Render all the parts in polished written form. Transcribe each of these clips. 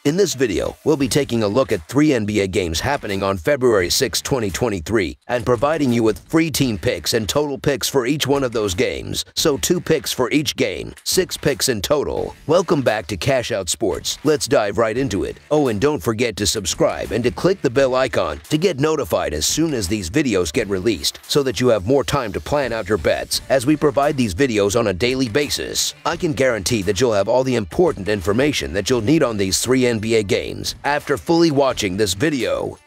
In this video, we'll be taking a look at 3 NBA games happening on February 6, 2023, and providing you with free team picks and total picks for each one of those games. So 2 picks for each game, 6 picks in total. Welcome back to Cash Out Sports. Let's dive right into it. Oh, and don't forget to subscribe and to click the bell icon to get notified as soon as these videos get released, so that you have more time to plan out your bets as we provide these videos on a daily basis. I can guarantee that you'll have all the important information that you'll need on these 3 NBA games after fully watching this video.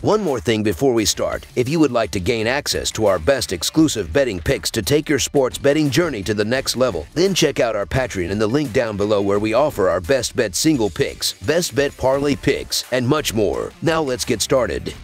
One more thing before we start. If you would like to gain access to our best exclusive betting picks to take your sports betting journey to the next level, then check out our Patreon in the link down below, where we offer our best bet single picks, best bet parlay picks, and much more. Now let's get started.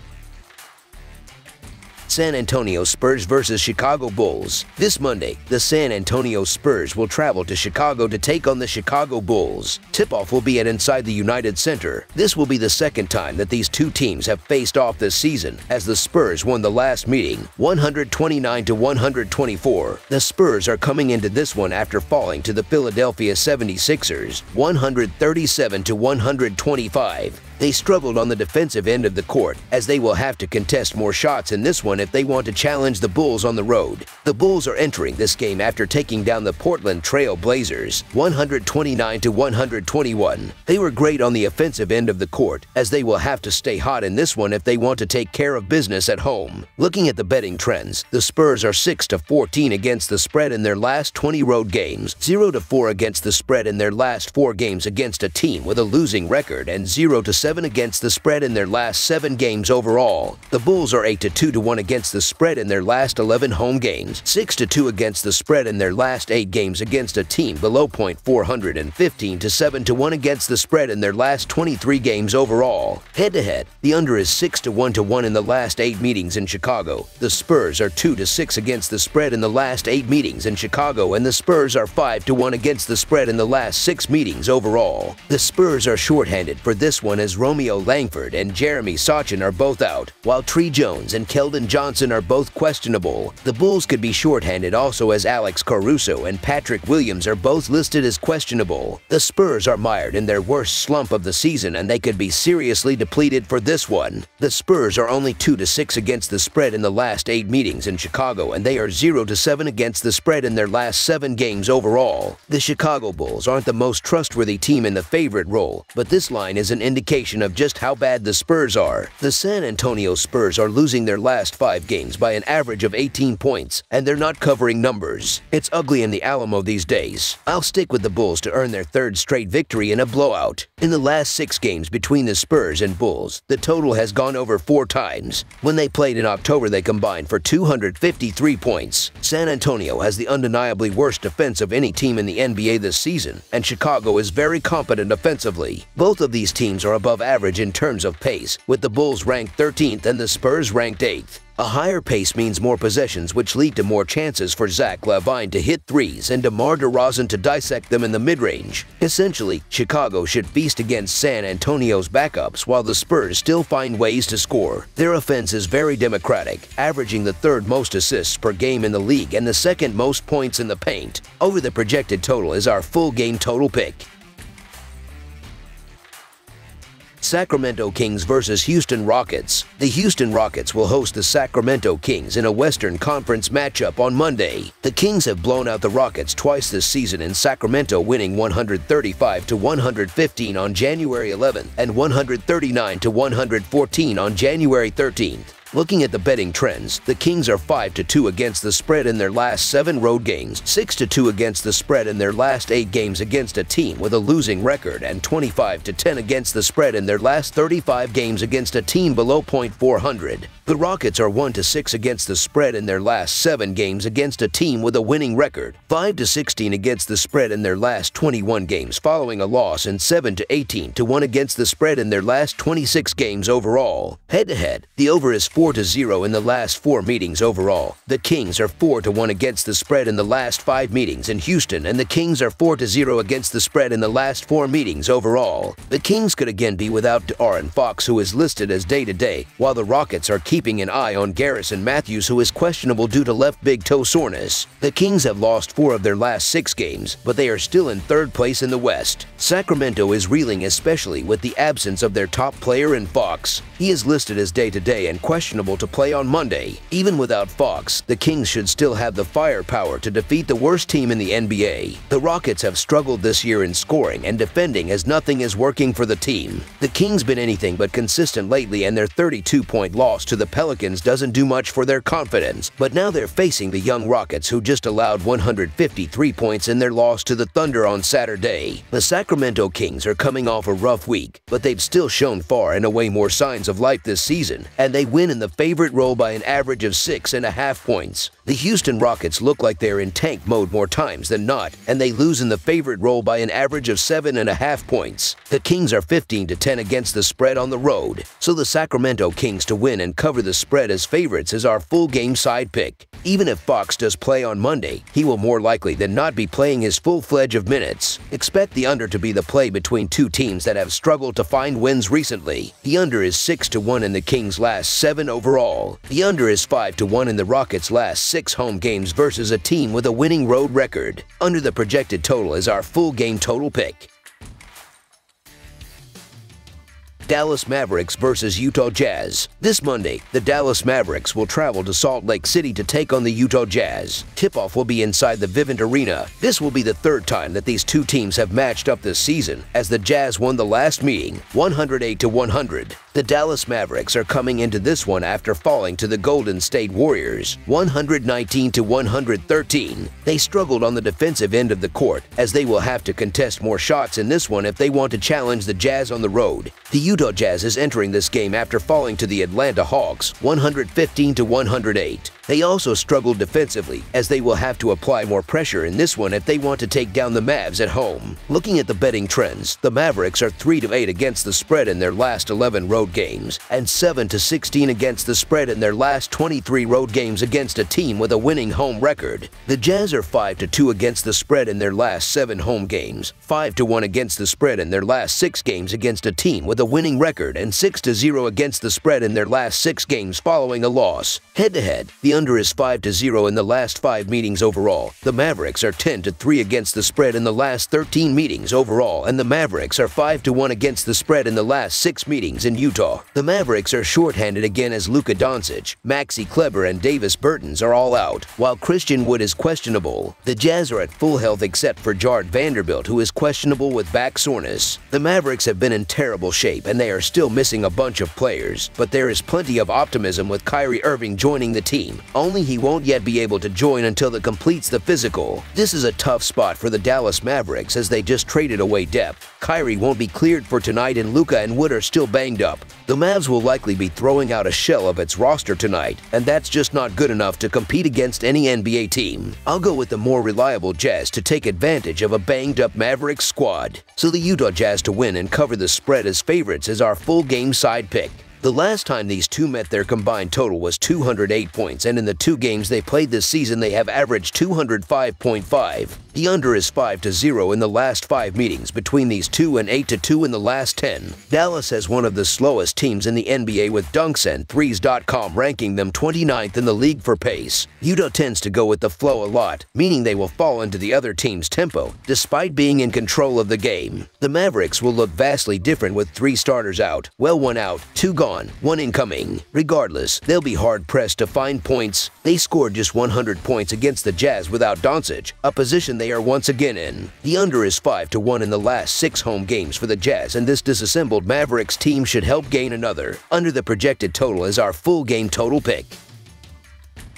San Antonio Spurs vs. Chicago Bulls. This Monday, the San Antonio Spurs will travel to Chicago to take on the Chicago Bulls. Tip-off will be at inside the United Center. This will be the second time that these two teams have faced off this season, as the Spurs won the last meeting 129-124. The Spurs are coming into this one after falling to the Philadelphia 76ers 137-125. They struggled on the defensive end of the court, as they will have to contest more shots in this one if they want to challenge the Bulls on the road. The Bulls are entering this game after taking down the Portland Trail Blazers 129-121. They were great on the offensive end of the court, as they will have to stay hot in this one if they want to take care of business at home. Looking at the betting trends, the Spurs are 6-14 against the spread in their last 20 road games, 0-4 against the spread in their last 4 games against a team with a losing record, and 0-7 against the spread in their last 7 games overall. The Bulls are 8-2 against the spread in their last 11 home games, 6-2 against the spread in their last 8 games against a team below .400, and 15-7 against the spread in their last 23 games overall. Head-to-head, the under is 6-1 in the last 8 meetings in Chicago. The Spurs are 2-6 against the spread in the last 8 meetings in Chicago, and the Spurs are 5-1 against the spread in the last 6 meetings overall. The Spurs are shorthanded for this one, as Romeo Langford and Jeremy Sochan are both out, while Tre Jones and Keldon Johnson are both questionable. The Bulls could be shorthanded also, as Alex Caruso and Patrick Williams are both listed as questionable. The Spurs are mired in their worst slump of the season, and they could be seriously depleted for this one. The Spurs are only 2-6 against the spread in the last 8 meetings in Chicago, and they are 0-7 against the spread in their last 7 games overall. The Chicago Bulls aren't the most trustworthy team in the favorite role, but this line is an indication of just how bad the Spurs are. The San Antonio Spurs are losing their last 5 games by an average of 18 points, and they're not covering numbers. It's ugly in the Alamo these days. I'll stick with the Bulls to earn their 3rd straight victory in a blowout. In the last 6 games between the Spurs and Bulls, the total has gone over 4 times. When they played in October, they combined for 253 points. San Antonio has the undeniably worst defense of any team in the NBA this season, and Chicago is very competent offensively. Both of these teams are above average in terms of pace, with the Bulls ranked 13th and the Spurs ranked 8th. A higher pace means more possessions, which lead to more chances for Zach LaVine to hit threes and DeMar DeRozan to dissect them in the mid-range. Essentially, Chicago should feast against San Antonio's backups, while the Spurs still find ways to score. Their offense is very democratic, averaging the 3rd most assists per game in the league and the 2nd most points in the paint. Over the projected total is our full game total pick. Sacramento Kings vs. Houston Rockets. The Houston Rockets will host the Sacramento Kings in a Western Conference matchup on Monday. The Kings have blown out the Rockets twice this season, in Sacramento winning 135-115 on January 11th and 139-114 on January 13th. Looking at the betting trends, the Kings are 5-2 against the spread in their last 7 road games, 6-2 against the spread in their last 8 games against a team with a losing record, and 25-10 against the spread in their last 35 games against a team below .400. The Rockets are 1-6 against the spread in their last 7 games against a team with a winning record, 5-16 against the spread in their last 21 games following a loss, and 7-18 against the spread in their last 26 games overall. Head-to-head, the over is 4-0 in the last 4 meetings overall. The Kings are 4-1 against the spread in the last 5 meetings in Houston, and the Kings are 4-0 against the spread in the last 4 meetings overall. The Kings could again be without De'Aaron Fox, who is listed as day-to-day, while the Rockets are keeping an eye on Garrison Matthews, who is questionable due to left big toe soreness. The Kings have lost 4 of their last 6 games, but they are still in 3rd place in the West. Sacramento is reeling, especially with the absence of their top player in Fox. He is listed as day-to-day and questionable to play on Monday. Even without Fox, the Kings should still have the firepower to defeat the worst team in the NBA. The Rockets have struggled this year in scoring and defending, as nothing is working for the team. The Kings been anything but consistent lately, and their 32-point loss to the Pelicans doesn't do much for their confidence. But now they're facing the young Rockets, who just allowed 153 points in their loss to the Thunder on Saturday. The Sacramento Kings are coming off a rough week, but they've still shown far and away more signs of life this season, and they win in the favorite role by an average of 6.5 points. The Houston Rockets look like they're in tank mode more times than not, and they lose in the favorite role by an average of 7.5 points. The Kings are 15-10 against the spread on the road, so the Sacramento Kings to win and cover the spread as favorites is our full game side pick. Even if Fox does play on Monday, he will more likely than not be playing his full fledged of minutes. Expect the under to be the play between two teams that have struggled to find wins recently. The under is 6-1 in the Kings' last 7 overall. The under is 5-1 in the Rockets' last 6 home games versus a team with a winning road record. Under the projected total is our full game total pick. Dallas Mavericks versus Utah Jazz. This Monday, the Dallas Mavericks will travel to Salt Lake City to take on the Utah Jazz. Tip-off will be inside the Vivint Arena. This will be the 3rd time that these two teams have matched up this season, as the Jazz won the last meeting, 108-100. The Dallas Mavericks are coming into this one after falling to the Golden State Warriors, 119-113. They struggled on the defensive end of the court, as they will have to contest more shots in this one if they want to challenge the Jazz on the road. The Utah Jazz is entering this game after falling to the Atlanta Hawks, 115-108. They also struggled defensively, as they will have to apply more pressure in this one if they want to take down the Mavs at home. Looking at the betting trends, the Mavericks are 3-8 against the spread in their last 11 road games, and 7-16 against the spread in their last 23 road games against a team with a winning home record. The Jazz are 5-2 against the spread in their last 7 home games, 5-1 against the spread in their last 6 games against a team with a winning record, and 6-0 against the spread in their last 6 games following a loss. Head-to-head, the under is 5-0 in the last 5 meetings overall. The Mavericks are 10-3 against the spread in the last 13 meetings overall, and the Mavericks are 5-1 against the spread in the last 6 meetings in Utah. The Mavericks are shorthanded again, as Luka Doncic, Maxi Kleber, and Davis Bertans are all out, while Christian Wood is questionable. The Jazz are at full health except for Jared Vanderbilt, who is questionable with back soreness. The Mavericks have been in terrible shape, and they are still missing a bunch of players, but there is plenty of optimism with Kyrie Irving joining the team. Only he won't yet be able to join until it completes the physical. This is a tough spot for the Dallas Mavericks, as they just traded away depth. Kyrie won't be cleared for tonight, and Luka and Wood are still banged up. The Mavs will likely be throwing out a shell of its roster tonight, and that's just not good enough to compete against any NBA team. I'll go with the more reliable Jazz to take advantage of a banged-up Mavericks squad. So the Utah Jazz to win and cover the spread as favorites is our full game side pick. The last time these two met their combined total was 208 points, and in the 2 games they played this season they have averaged 205.5. The under is 5-0 in the last 5 meetings between these two, and 8-2 in the last 10. Dallas has one of the slowest teams in the NBA, with dunksandthrees.com ranking them 29th in the league for pace. Utah tends to go with the flow a lot, meaning they will fall into the other team's tempo, despite being in control of the game. The Mavericks will look vastly different with 3 starters out, well, 1 out, 2 gone, 1 incoming. Regardless, they'll be hard-pressed to find points. They scored just 100 points against the Jazz without Doncic, a position they are once again in. The under is 5-1 in the last 6 home games for the Jazz, and this disassembled Mavericks team should help gain another. Under the projected total is our full game total pick.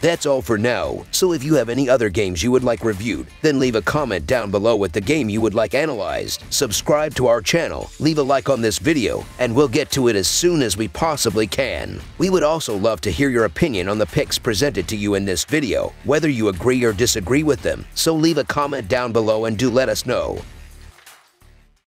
That's all for now, so if you have any other games you would like reviewed, then leave a comment down below with the game you would like analyzed. Subscribe to our channel, leave a like on this video, and we'll get to it as soon as we possibly can. We would also love to hear your opinion on the picks presented to you in this video, whether you agree or disagree with them, so leave a comment down below and do let us know.